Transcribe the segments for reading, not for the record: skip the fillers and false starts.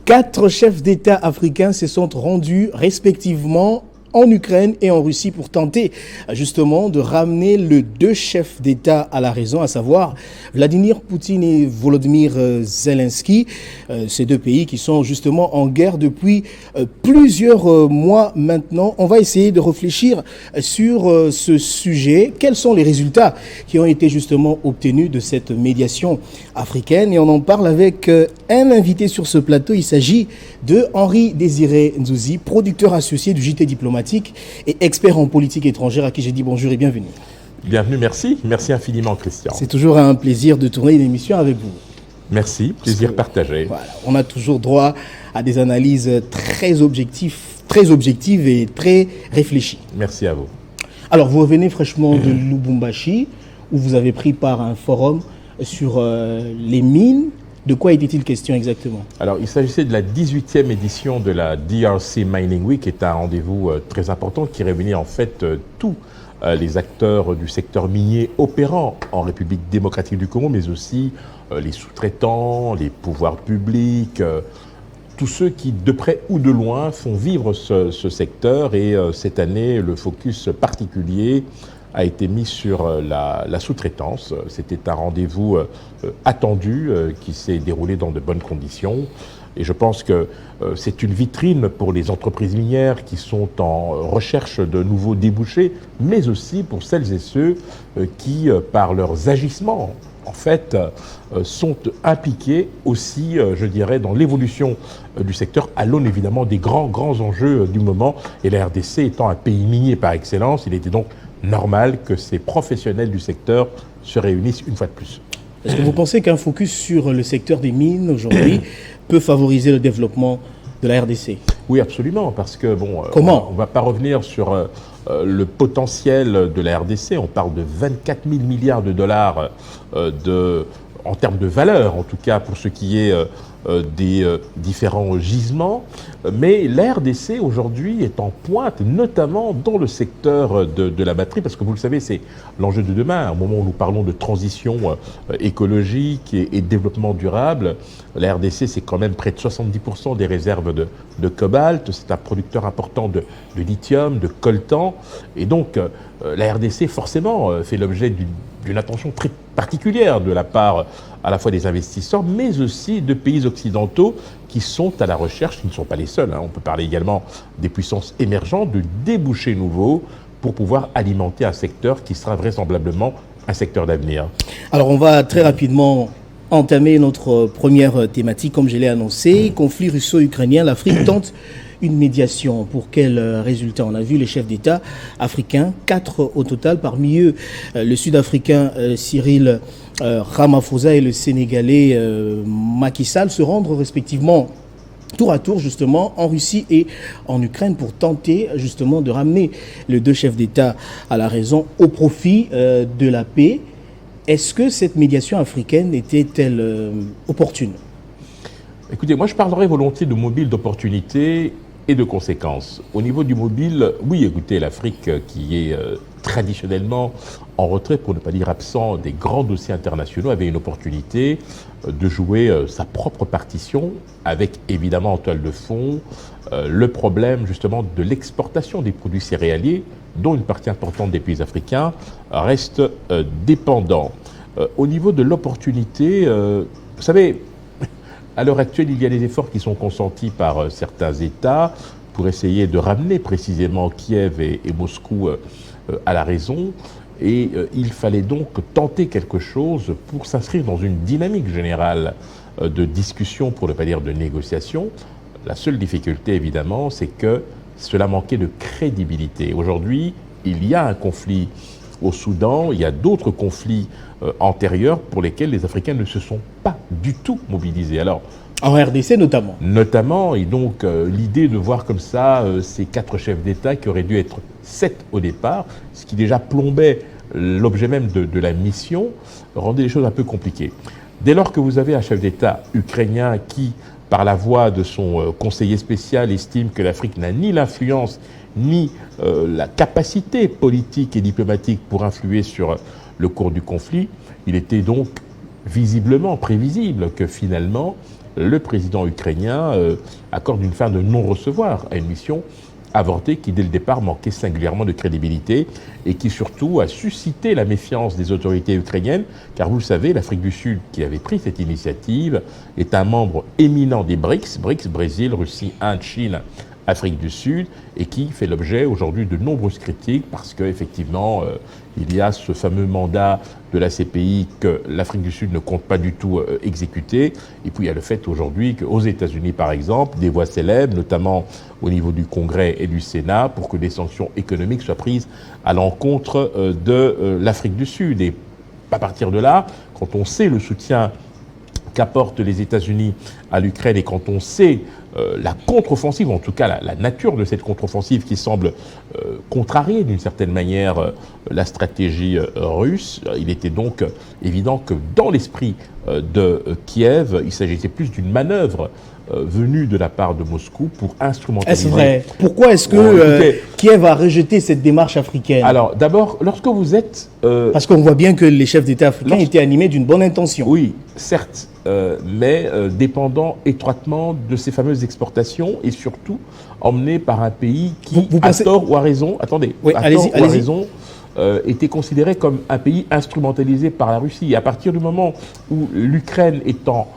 Quatre chefs d'État africains se sont rendus respectivement en Ukraine et en Russie pour tenter justement de ramener les deux chefs d'État à la raison, à savoir Vladimir Poutine et Volodymyr Zelensky, ces deux pays qui sont justement en guerre depuis plusieurs mois maintenant. On va essayer de réfléchir sur ce sujet. Quels sont les résultats qui ont été justement obtenus de cette médiation africaine? Et on en parle avec un invité sur ce plateau. Il s'agit de Henri Désiré Nzouzi, producteur associé du JT Diplomatique et expert en politique étrangère, à qui j'ai dit bonjour et bienvenue. Bienvenue, merci. Merci infiniment, Christian. C'est toujours un plaisir de tourner une émission avec vous. Merci, plaisir partagé. Voilà, on a toujours droit à des analyses très objectives et très réfléchies. Merci à vous. Alors, vous revenez fraîchement de Lubumbashi, où vous avez pris part à un forum sur les mines. De quoi était-il question exactement? Alors, il s'agissait de la 18e édition de la DRC Mining Week, qui est un rendez-vous très important qui réunit en fait tous les acteurs du secteur minier opérant en République démocratique du Congo, mais aussi les sous-traitants, les pouvoirs publics, tous ceux qui, de près ou de loin, font vivre ce secteur. Et cette année, le focus particulier a été mis sur la sous-traitance. C'était un rendez-vous attendu qui s'est déroulé dans de bonnes conditions. Et je pense que c'est une vitrine pour les entreprises minières qui sont en recherche de nouveaux débouchés, mais aussi pour celles et ceux qui, par leurs agissements, en fait, sont impliqués aussi, je dirais, dans l'évolution du secteur, à l'aune évidemment des grands enjeux du moment. Et la RDC étant un pays minier par excellence, il était donc normal que ces professionnels du secteur se réunissent une fois de plus. Est-ce que vous pensez qu'un focus sur le secteur des mines aujourd'hui peut favoriser le développement de la RDC? Oui, absolument, parce que bon, comment on ne va pas revenir sur le potentiel de la RDC. On parle de 24 000 milliards de dollars en termes de valeur, en tout cas pour ce qui est des différents gisements. Mais la RDC aujourd'hui est en pointe, notamment dans le secteur de la batterie, parce que vous le savez, c'est l'enjeu de demain. Au moment où nous parlons de transition écologique et développement durable, la RDC, c'est quand même près de 70% des réserves de cobalt. C'est un producteur important de lithium, de coltan. Et donc, la RDC, forcément, fait l'objet d'une attention très particulière de la part à la fois des investisseurs, mais aussi de pays occidentaux qui sont à la recherche, qui ne sont pas les seuls, hein. On peut parler également des puissances émergentes, de débouchés nouveaux pour pouvoir alimenter un secteur qui sera vraisemblablement un secteur d'avenir. Alors on va très rapidement entamer notre première thématique, comme je l'ai annoncé, conflit russo-ukrainien. L'Afrique tente une médiation. Pour quel résultat? On a vu les chefs d'État africains, 4 au total, parmi eux le Sud-Africain Cyril Ramaphosa et le Sénégalais Macky Sall se rendre respectivement tour à tour justement en Russie et en Ukraine pour tenter justement de ramener les deux chefs d'État à la raison au profit de la paix. Est-ce que cette médiation africaine était-elle opportune? Écoutez, moi je parlerai volontiers de mobile d'opportunité et de conséquences. Au niveau du mobile, oui, écoutez, l'Afrique qui est traditionnellement en retrait, pour ne pas dire absent, des grands dossiers internationaux, avait une opportunité de jouer sa propre partition, avec évidemment en toile de fond le problème justement de l'exportation des produits céréaliers, dont une partie importante des pays africains reste dépendant. Au niveau de l'opportunité, vous savez, à l'heure actuelle, il y a des efforts qui sont consentis par certains États pour essayer de ramener précisément Kiev et Moscou à la raison. Et il fallait donc tenter quelque chose pour s'inscrire dans une dynamique générale de discussion, pour ne pas dire de négociation. La seule difficulté, évidemment, c'est que cela manquait de crédibilité. Aujourd'hui, il y a un conflit au Soudan, il y a d'autres conflits antérieurs pour lesquels les Africains ne se sont pas du tout mobilisés. Alors, en RDC notamment. Notamment, et donc l'idée de voir comme ça ces 4 chefs d'État qui auraient dû être 7 au départ, ce qui déjà plombait l'objet même de la mission, rendait les choses un peu compliquées. Dès lors que vous avez un chef d'État ukrainien qui, par la voix de son conseiller spécial, estime que l'Afrique n'a ni l'influence ni la capacité politique et diplomatique pour influer sur le cours du conflit. Il était donc visiblement prévisible que finalement le président ukrainien accorde une fin de non-recevoir à une mission avortée qui dès le départ manquait singulièrement de crédibilité et qui surtout a suscité la méfiance des autorités ukrainiennes, car vous le savez, l'Afrique du Sud qui avait pris cette initiative est un membre éminent des BRICS, Brésil, Russie, Inde, Chine, Afrique du Sud, et qui fait l'objet aujourd'hui de nombreuses critiques parce qu'effectivement, il y a ce fameux mandat de la CPI que l'Afrique du Sud ne compte pas du tout exécuter. Et puis il y a le fait aujourd'hui qu'aux États-Unis, par exemple, des voix célèbres, notamment au niveau du Congrès et du Sénat, pour que des sanctions économiques soient prises à l'encontre de l'Afrique du Sud. Et à partir de là, quand on sait le soutien qu'apportent les États-Unis à l'Ukraine et quand on sait la contre-offensive, en tout cas la nature de cette contre-offensive qui semble contrarier d'une certaine manière la stratégie russe, il était donc évident que dans l'esprit de Kiev, il s'agissait plus d'une manœuvre venue de la part de Moscou pour instrumentaliser... Est-ce vrai? Pourquoi est-ce que Kiev a rejeté cette démarche africaine? Alors d'abord, lorsque vous êtes... Parce qu'on voit bien que les chefs d'État africains étaient animés d'une bonne intention. Oui, certes, mais dépendant étroitement de ces fameuses exportations et surtout emmené par un pays qui, vous pensez... à tort ou à raison, attendez, oui, à tort ou à raison, était considéré comme un pays instrumentalisé par la Russie. Et à partir du moment où l'Ukraine étant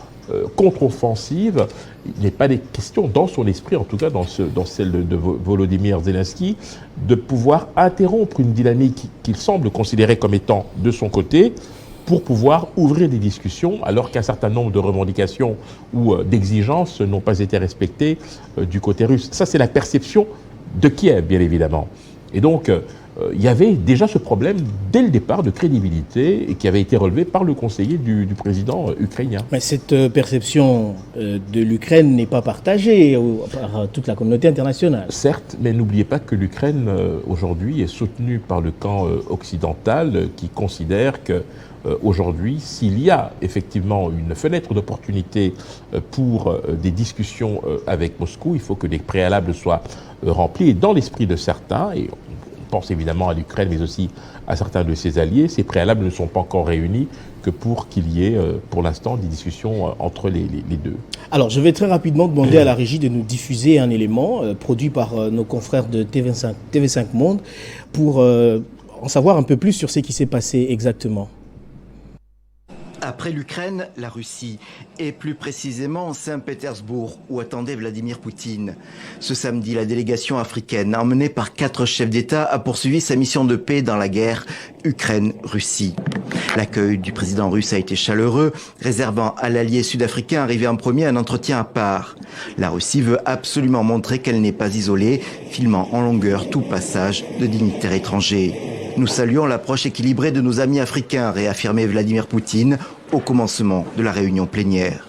contre-offensive, il n'est pas des questions, dans son esprit, en tout cas dans celle de Volodymyr Zelensky, de pouvoir interrompre une dynamique qu'il semble considérer comme étant de son côté, pour pouvoir ouvrir des discussions, alors qu'un certain nombre de revendications ou d'exigences n'ont pas été respectées du côté russe. Ça, c'est la perception de Kiev, bien évidemment. Et donc, il y avait déjà ce problème, dès le départ, de crédibilité, et qui avait été relevé par le conseiller du président ukrainien. Mais cette perception de l'Ukraine n'est pas partagée par toute la communauté internationale. Certes, mais n'oubliez pas que l'Ukraine, aujourd'hui, est soutenue par le camp occidental, qui considère que aujourd'hui, s'il y a effectivement une fenêtre d'opportunité pour des discussions avec Moscou, il faut que les préalables soient remplis. Et dans l'esprit de certains, et on pense évidemment à l'Ukraine, mais aussi à certains de ses alliés, ces préalables ne sont pas encore réunis que pour qu'il y ait, pour l'instant, des discussions entre les deux. Alors, je vais très rapidement demander à la régie de nous diffuser un élément produit par nos confrères de TV5 Monde pour en savoir un peu plus sur ce qui s'est passé exactement. Après l'Ukraine, la Russie, et plus précisément Saint-Pétersbourg, où attendait Vladimir Poutine. Ce samedi, la délégation africaine, emmenée par 4 chefs d'État, a poursuivi sa mission de paix dans la guerre Ukraine-Russie. L'accueil du président russe a été chaleureux, réservant à l'allié sud-africain arrivé en premier un entretien à part. La Russie veut absolument montrer qu'elle n'est pas isolée, filmant en longueur tout passage de dignitaires étrangers. Nous saluons l'approche équilibrée de nos amis africains, réaffirmait Vladimir Poutine au commencement de la réunion plénière.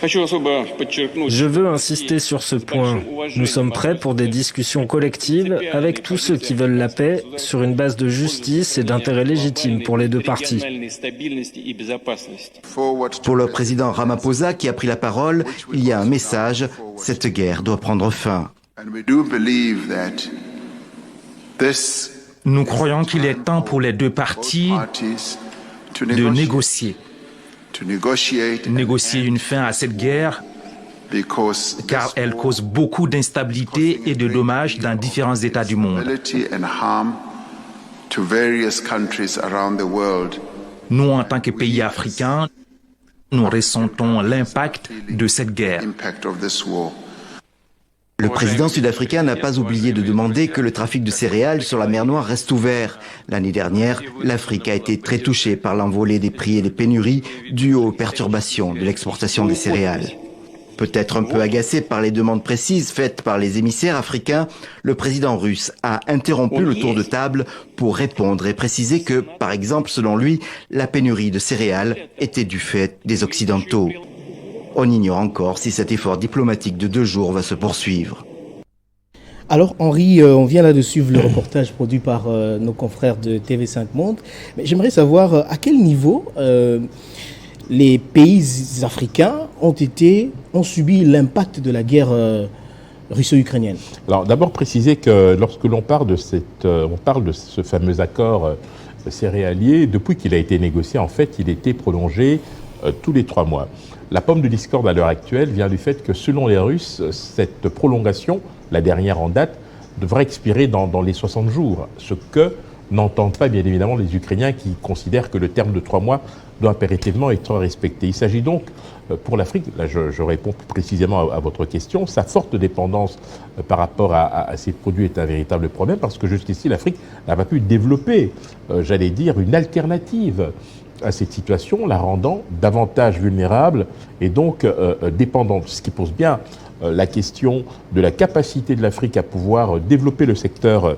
Je veux insister sur ce point. Nous sommes prêts pour des discussions collectives avec tous ceux qui veulent la paix sur une base de justice et d'intérêt légitime pour les deux parties. Pour le président Ramaphosa qui a pris la parole, il y a un message, cette guerre doit prendre fin. Nous croyons qu'il est temps pour les deux parties de négocier. Négocier une fin à cette guerre, car elle cause beaucoup d'instabilité et de dommages dans différents États du monde. Nous, en tant que pays africains, nous ressentons l'impact de cette guerre. Le président sud-africain n'a pas oublié de demander que le trafic de céréales sur la mer Noire reste ouvert. L'année dernière, l'Afrique a été très touchée par l'envolée des prix et des pénuries dues aux perturbations de l'exportation des céréales. Peut-être un peu agacé par les demandes précises faites par les émissaires africains, le président russe a interrompu le tour de table pour répondre et préciser que, par exemple, selon lui, la pénurie de céréales était du fait des Occidentaux. On ignore encore si cet effort diplomatique de 2 jours va se poursuivre. Alors Henri, on vient là de suivre le reportage produit par nos confrères de TV5 Monde. Mais j'aimerais savoir à quel niveau les pays africains ont subi l'impact de la guerre russo-ukrainienne? Alors d'abord préciser que lorsque l'on parle de ce fameux accord céréalier, depuis qu'il a été négocié, en fait, il était prolongé tous les 3 mois. La pomme de discorde à l'heure actuelle vient du fait que selon les Russes, cette prolongation, la dernière en date, devrait expirer dans les 60 jours, ce que n'entendent pas bien évidemment les Ukrainiens qui considèrent que le terme de 3 mois doit impérativement être respecté. Il s'agit donc pour l'Afrique, là je réponds plus précisément à votre question, sa forte dépendance par rapport à ces produits est un véritable problème parce que jusqu'ici l'Afrique n'a pas pu développer, j'allais dire, une alternative à cette situation, la rendant davantage vulnérable et donc dépendante, ce qui pose bien la question de la capacité de l'Afrique à pouvoir développer le secteur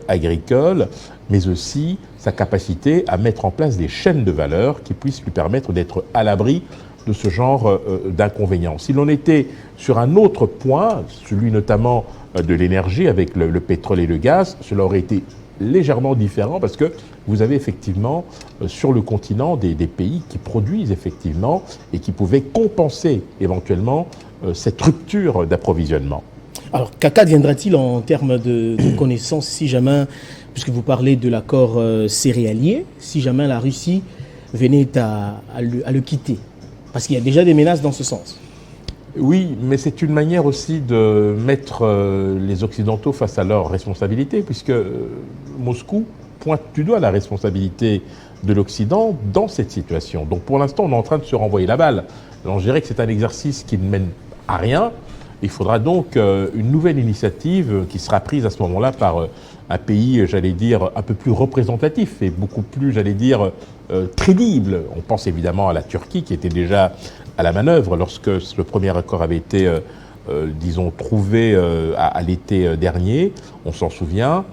agricole, mais aussi sa capacité à mettre en place des chaînes de valeur qui puissent lui permettre d'être à l'abri de ce genre d'inconvénients. Si l'on était sur un autre point, celui notamment de l'énergie avec le pétrole et le gaz, cela aurait été légèrement différent parce que vous avez effectivement sur le continent des pays qui produisent effectivement et qui pouvaient compenser éventuellement cette rupture d'approvisionnement. Alors, qu'adviendra-t-il en termes de connaissances si jamais, puisque vous parlez de l'accord céréalier, si jamais la Russie venait à le quitter? Parce qu'il y a déjà des menaces dans ce sens. Oui, mais c'est une manière aussi de mettre les Occidentaux face à leurs responsabilités, puisque Moscou pointe du doigt la responsabilité de l'Occident dans cette situation. Donc pour l'instant, on est en train de se renvoyer la balle. Alors je dirais que c'est un exercice qui ne mène à rien. Il faudra donc une nouvelle initiative qui sera prise à ce moment-là par un pays, j'allais dire, un peu plus représentatif et beaucoup plus, j'allais dire, crédible. On pense évidemment à la Turquie qui était déjà à la manœuvre lorsque le premier accord avait été, disons, trouvé à l'été dernier. On s'en souvient.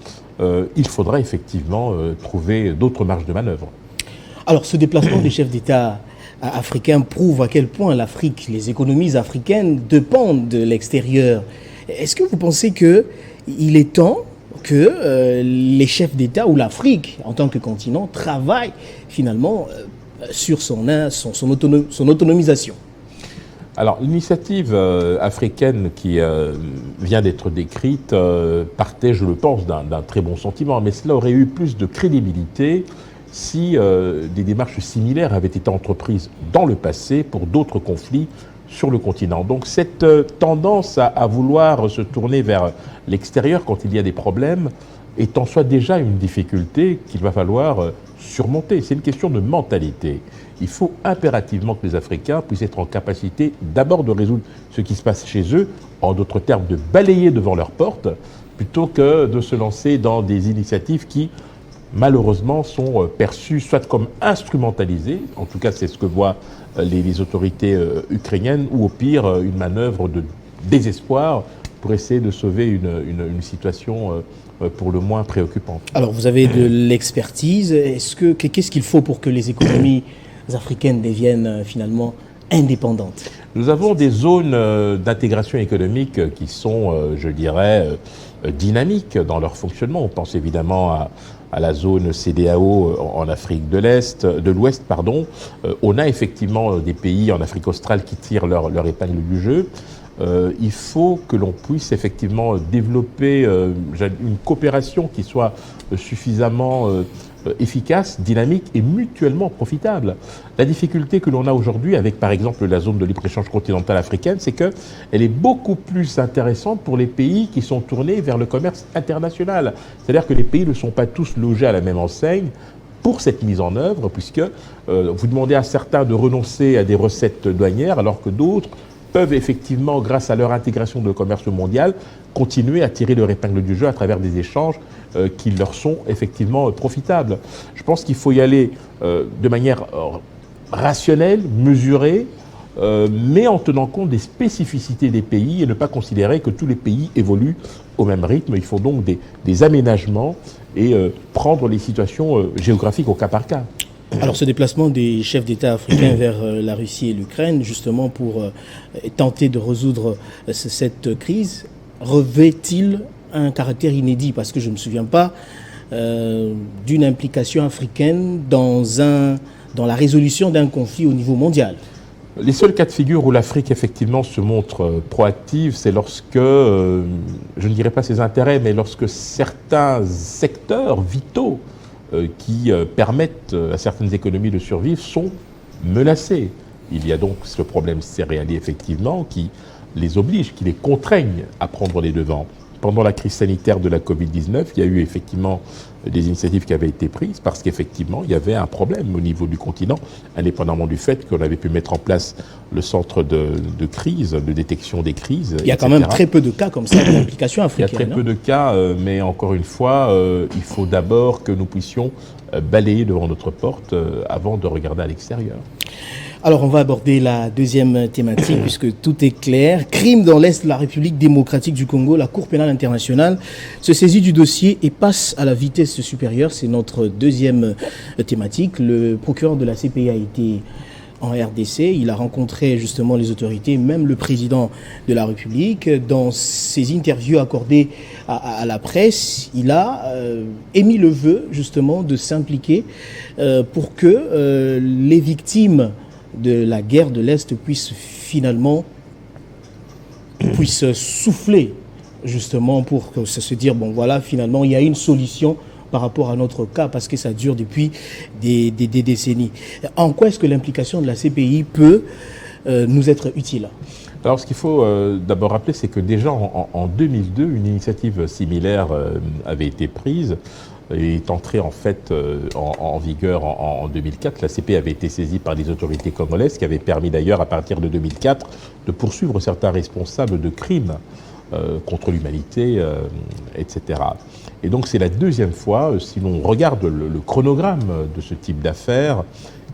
Il faudra effectivement trouver d'autres marges de manœuvre. Alors, ce déplacement des chefs d'État africains prouve à quel point l'Afrique, les économies africaines dépendent de l'extérieur. Est-ce que vous pensez qu'il est temps que les chefs d'État ou l'Afrique, en tant que continent, travaillent finalement sur son autonomisation? Alors, l'initiative africaine qui vient d'être décrite partait, je le pense, d'un très bon sentiment, mais cela aurait eu plus de crédibilité si des démarches similaires avaient été entreprises dans le passé pour d'autres conflits sur le continent. Donc cette tendance à vouloir se tourner vers l'extérieur quand il y a des problèmes est en soi déjà une difficulté qu'il va falloir surmonter. C'est une question de mentalité. Il faut impérativement que les Africains puissent être en capacité d'abord de résoudre ce qui se passe chez eux, en d'autres termes de balayer devant leur porte, plutôt que de se lancer dans des initiatives qui, malheureusement, sont perçues soit comme instrumentalisées, en tout cas c'est ce que voient les autorités ukrainiennes, ou au pire une manœuvre de désespoir pour essayer de sauver une situation pour le moins préoccupante. Alors vous avez de l'expertise, qu'est-ce qu'il faut pour que les économies africaines deviennent finalement indépendantes? Nous avons des zones d'intégration économique qui sont, je dirais, dynamiques dans leur fonctionnement. On pense évidemment à la zone CEDEAO en Afrique de l'Ouest. On a effectivement des pays en Afrique australe qui tirent leur épingle du jeu. Il faut que l'on puisse effectivement développer une coopération qui soit suffisamment efficace, dynamique et mutuellement profitable. La difficulté que l'on a aujourd'hui avec, par exemple, la zone de libre-échange continentale africaine, c'est qu'elle est beaucoup plus intéressante pour les pays qui sont tournés vers le commerce international. C'est-à-dire que les pays ne sont pas tous logés à la même enseigne pour cette mise en œuvre, puisque vous demandez à certains de renoncer à des recettes douanières, alors que d'autres peuvent effectivement, grâce à leur intégration dans le commerce mondial, continuer à tirer leur épingle du jeu à travers des échanges qui leur sont effectivement profitables. Je pense qu'il faut y aller de manière rationnelle, mesurée, mais en tenant compte des spécificités des pays et ne pas considérer que tous les pays évoluent au même rythme. Il faut donc des aménagements et prendre les situations géographiques au cas par cas. Alors ce déplacement des chefs d'État africains vers la Russie et l'Ukraine, justement pour tenter de résoudre cette crise, revêt-il un caractère inédit? Parce que je ne me souviens pas d'une implication africaine dans un dans la résolution d'un conflit au niveau mondial. Les seuls cas de figure où l'Afrique effectivement se montre proactive, c'est lorsque, je ne dirais pas ses intérêts, mais lorsque certains secteurs vitaux qui permettent à certaines économies de survivre sont menacés. Il y a donc ce problème céréalier effectivement qui les oblige, qui les contraignent à prendre les devants. Pendant la crise sanitaire de la Covid-19, il y a eu effectivement des initiatives qui avaient été prises parce qu'effectivement, il y avait un problème au niveau du continent, indépendamment du fait qu'on avait pu mettre en place le centre de crise, de détection des crises. Il y a quand même très peu de cas comme ça d'implication africaine. Il y a très peu de cas, mais encore une fois, il faut d'abord que nous puissions balayer devant notre porte avant de regarder à l'extérieur. Alors, on va aborder la deuxième thématique puisque tout est clair. Crime dans l'Est de la République démocratique du Congo. La Cour pénale internationale se saisit du dossier et passe à la vitesse supérieure. C'est notre deuxième thématique. Le procureur de la CPI a été en RDC. Il a rencontré justement les autorités, même le président de la République. Dans ses interviews accordées à la presse, il a émis le vœu justement de s'impliquer pour que les victimes de la guerre de l'Est puissent souffler justement pour se dire bon voilà, finalement il y a une solution par rapport à notre cas parce que ça dure depuis des décennies. En quoi est-ce que l'implication de la CPI peut nous être utile? Alors ce qu'il faut d'abord rappeler, c'est que déjà en 2002, une initiative similaire avait été prise et est entrée en fait en vigueur en 2004. La CPI avait été saisie par les autorités congolaises, qui avait permis d'ailleurs à partir de 2004 de poursuivre certains responsables de crimes contre l'humanité, etc. Et donc c'est la deuxième fois, si l'on regarde le chronogramme de ce type d'affaires,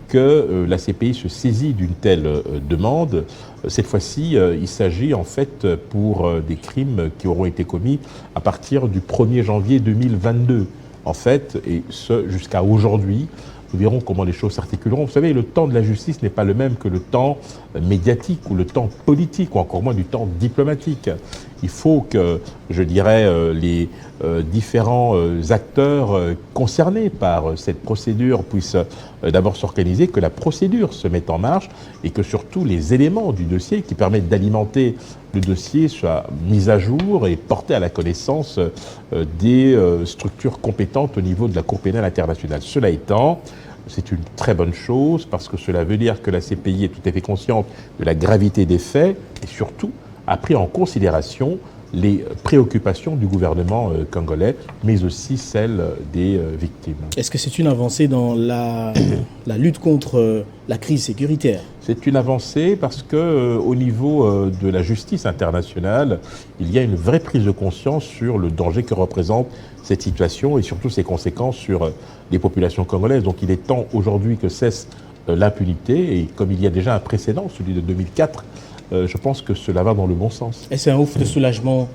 que la CPI se saisit d'une telle demande. Cette fois-ci, il s'agit en fait pour des crimes qui auront été commis à partir du 1er janvier 2022. En fait, et ce jusqu'à aujourd'hui, nous verrons comment les choses s'articuleront. Vous savez, le temps de la justice n'est pas le même que le temps médiatique ou le temps politique, ou encore moins du temps diplomatique. Il faut que, je dirais, les différents acteurs concernés par cette procédure puissent d'abord s'organiser, que la procédure se mette en marche et que surtout les éléments du dossier qui permettent d'alimenter le dossier soient mis à jour et portés à la connaissance des structures compétentes au niveau de la Cour pénale internationale. Cela étant, c'est une très bonne chose parce que cela veut dire que la CPI est tout à fait consciente de la gravité des faits et surtout a pris en considération les préoccupations du gouvernement congolais, mais aussi celles des victimes. Est-ce que c'est une avancée dans la lutte contre la crise sécuritaire? C'est une avancée parce que au niveau de la justice internationale, il y a une vraie prise de conscience sur le danger que représente cette situation et surtout ses conséquences sur les populations congolaises. Donc il est temps aujourd'hui que cesse l'impunité et comme il y a déjà un précédent, celui de 2004, je pense que cela va dans le bon sens. Et c'est un ouf de soulagement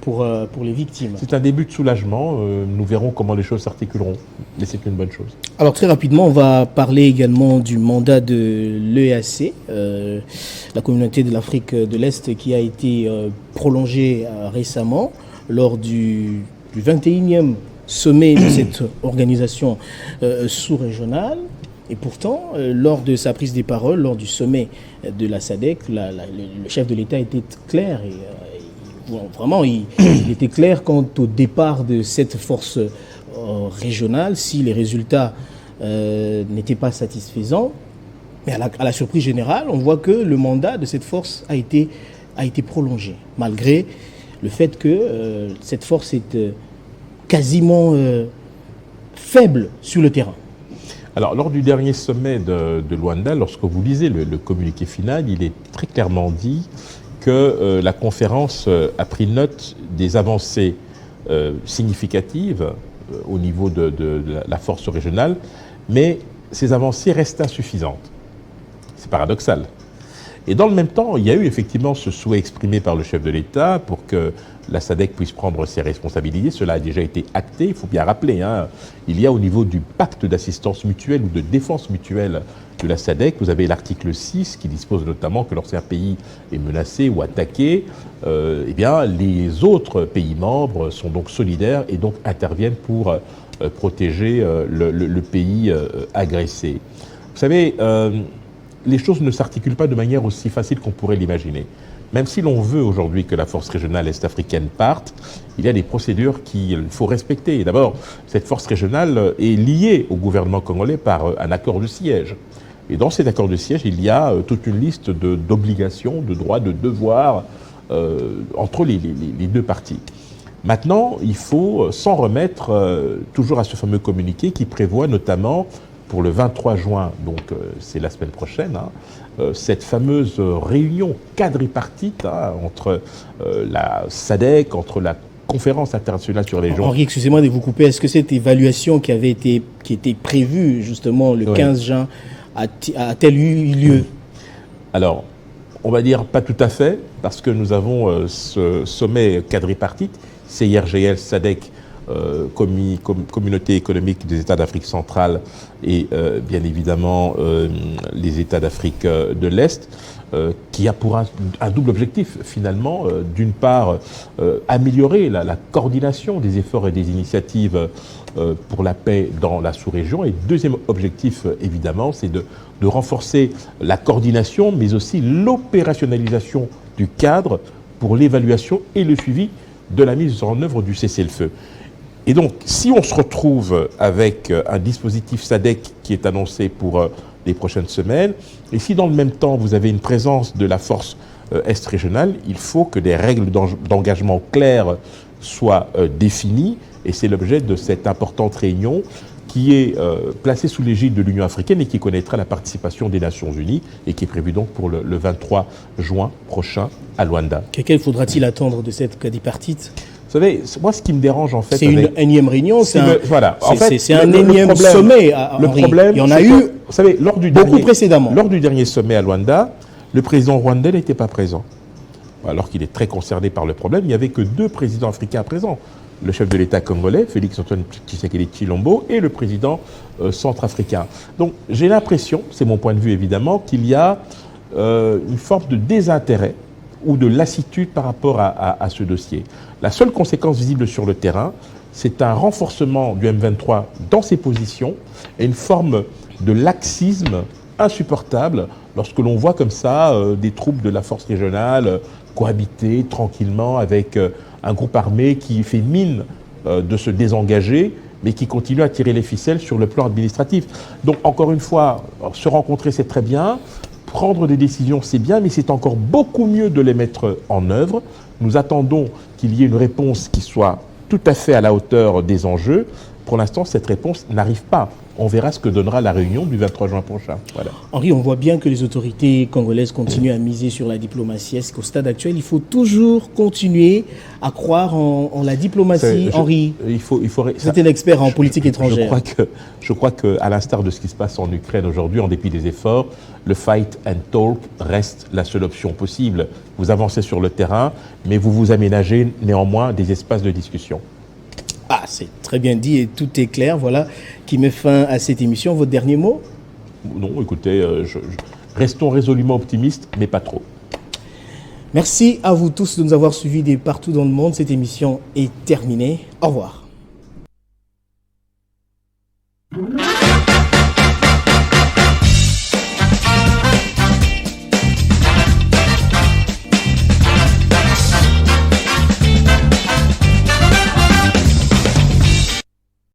pour les victimes. C'est un début de soulagement. Nous verrons comment les choses s'articuleront. Mais c'est une bonne chose. Alors très rapidement, on va parler également du mandat de l'EAC, la communauté de l'Afrique de l'Est, qui a été prolongé récemment lors du 21e sommet de cette organisation sous-régionale. Et pourtant, lors de sa prise des paroles, lors du sommet de la SADC, le chef de l'État était clair. Vraiment, il était clair quant au départ de cette force régionale, si les résultats n'étaient pas satisfaisants. Mais à la surprise générale, on voit que le mandat de cette force a été prolongé, malgré le fait que cette force est quasiment faible sur le terrain. Alors, lors du dernier sommet de Luanda, lorsque vous lisez le communiqué final, il est très clairement dit que la conférence a pris note des avancées significatives au niveau de la force régionale, mais ces avancées restent insuffisantes. C'est paradoxal. Et dans le même temps, il y a eu effectivement ce souhait exprimé par le chef de l'État pour que la SADC puisse prendre ses responsabilités. Cela a déjà été acté, il faut bien rappeler. Il y a au niveau du pacte d'assistance mutuelle ou de défense mutuelle de la SADC, vous avez l'article 6 qui dispose notamment que lorsqu'un pays est menacé ou attaqué, eh bien, les autres pays membres sont donc solidaires et donc interviennent pour protéger le pays agressé. Vous savez, les choses ne s'articulent pas de manière aussi facile qu'on pourrait l'imaginer. Même si l'on veut aujourd'hui que la force régionale est-africaine parte, il y a des procédures qu'il faut respecter. D'abord, cette force régionale est liée au gouvernement congolais par un accord de siège. Et dans cet accord de siège, il y a toute une liste d'obligations, de droits, de devoirs entre les deux parties. Maintenant, il faut s'en remettre toujours à ce fameux communiqué qui prévoit notamment pour le 23 juin, donc c'est la semaine prochaine, cette fameuse réunion quadripartite entre la SADC, entre la Conférence internationale sur les genres. Henri, excusez-moi de vous couper, est-ce que cette évaluation qui était prévue justement le 15 juin a-t-elle eu lieu? Alors, on va dire pas tout à fait, parce que nous avons ce sommet quadripartite, CIRGL, SADC, Communauté économique des États d'Afrique centrale et bien évidemment les États d'Afrique de l'Est, qui a pour un double objectif finalement, d'une part améliorer la coordination des efforts et des initiatives pour la paix dans la sous-région, et deuxième objectif évidemment c'est de renforcer la coordination mais aussi l'opérationnalisation du cadre pour l'évaluation et le suivi de la mise en œuvre du cessez-le-feu. Et donc, si on se retrouve avec un dispositif SADC qui est annoncé pour les prochaines semaines, et si dans le même temps vous avez une présence de la force Est régionale, il faut que des règles d'engagement claires soient définies, et c'est l'objet de cette importante réunion qui est placée sous l'égide de l'Union africaine et qui connaîtra la participation des Nations Unies et qui est prévue donc pour le 23 juin prochain à Luanda. Quel faudra-t-il attendre de cette quadripartite? Vous savez, moi, ce qui me dérange, en fait... C'est une énième réunion, c'est un énième sommet. Le problème, il y en a eu vous savez, beaucoup précédemment. Lors du dernier sommet à Luanda, le président rwandais n'était pas présent. Alors qu'il est très concerné par le problème, il n'y avait que 2 présidents africains présents. Le chef de l'État congolais, Félix Antoine Tshisekedi Tshilombo, et le président centrafricain. Donc, j'ai l'impression, c'est mon point de vue évidemment, qu'il y a une forme de désintérêt ou de lassitude par rapport à ce dossier. La seule conséquence visible sur le terrain, c'est un renforcement du M23 dans ses positions et une forme de laxisme insupportable lorsque l'on voit comme ça des troupes de la force régionale cohabiter tranquillement avec un groupe armé qui fait mine de se désengager, mais qui continue à tirer les ficelles sur le plan administratif. Donc encore une fois, se rencontrer c'est très bien, prendre des décisions, c'est bien, mais c'est encore beaucoup mieux de les mettre en œuvre. Nous attendons qu'il y ait une réponse qui soit tout à fait à la hauteur des enjeux. Pour l'instant, cette réponse n'arrive pas. On verra ce que donnera la réunion du 23 juin prochain. Voilà. Henri, on voit bien que les autorités congolaises continuent à miser sur la diplomatie. Est-ce qu'au stade actuel, il faut toujours continuer à croire en la diplomatie, Henri? Vous êtes un expert en politique étrangère. Je crois que, à l'instar de ce qui se passe en Ukraine aujourd'hui, en dépit des efforts, le fight and talk reste la seule option possible. Vous avancez sur le terrain, mais vous vous aménagez néanmoins des espaces de discussion. Ah, c'est très bien dit et tout est clair. Voilà qui met fin à cette émission. Votre dernier mot? Non, écoutez, restons résolument optimistes, mais pas trop. Merci à vous tous de nous avoir suivis de partout dans le monde. Cette émission est terminée. Au revoir.